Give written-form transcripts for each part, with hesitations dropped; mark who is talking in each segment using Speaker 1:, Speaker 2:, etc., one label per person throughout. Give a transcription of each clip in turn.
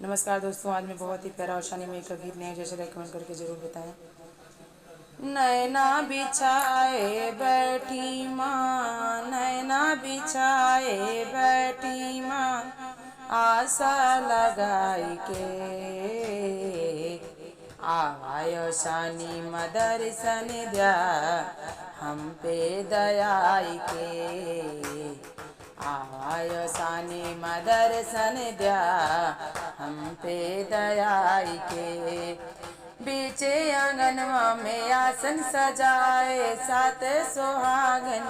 Speaker 1: नमस्कार दोस्तों, आज मैं बहुत ही प्यारा और शानी में एक गीत नया जैसे रेकमेंड करके ज़रूर बताएं। नैना बिछाए बैठी माँ, नैना बिछाए बैठी माँ, आशा लगाई के आवायो शानी मदर्शन द्या हम पे दयाई के आवायो शानी मदर्शन द्या हम पे दयाई के बीचे आंगनवा में आसन सजाए सात सुहागन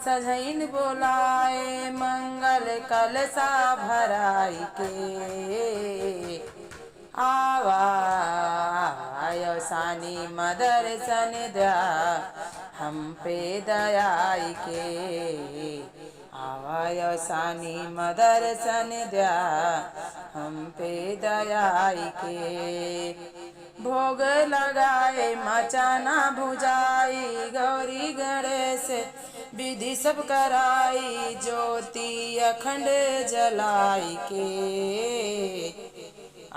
Speaker 1: सजैन बोलाए मंगल कलसा भराई के आवायो शानी मदर्शन द्या हम पे दयाई के आवायो शानी मदर्शन द्या हम पे दयाई के भोग लगाए मचाना भुजाई गौरी गणेश विधि सब कराई ज्योति अखंड जलाई के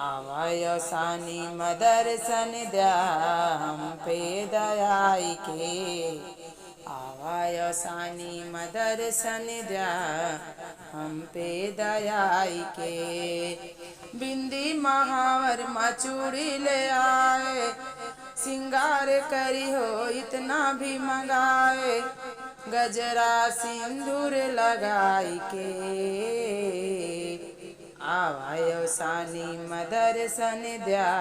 Speaker 1: आवायो शानी मदर्शन द्या हम पे दयाई के आवायो शानी मदर्शन द्या हम पे दयाई के बिंदी महावर मचूड़ी ले आए सिंगार करी हो इतना भी मंगाए गजरा सिंदूर लगाई के आवायो शानी मदर्शन द्या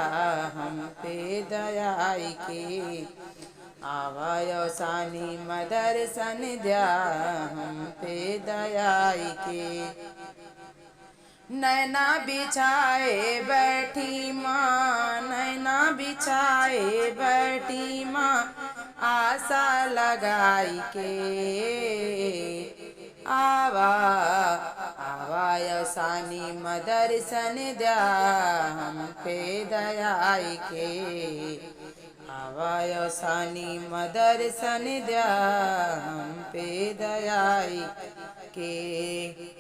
Speaker 1: हम पे दयाई के आवायो शानी मदर्शन द्या हम पे दयाई के नैना बिछाए बैठी माँ, नैना बिछाए बैठी माँ, आशा लगाई के आवायो शानी मदर्शन द्या हम पे दयाई के आवायो शानी मदर्शन द्या हम पे दयाई के।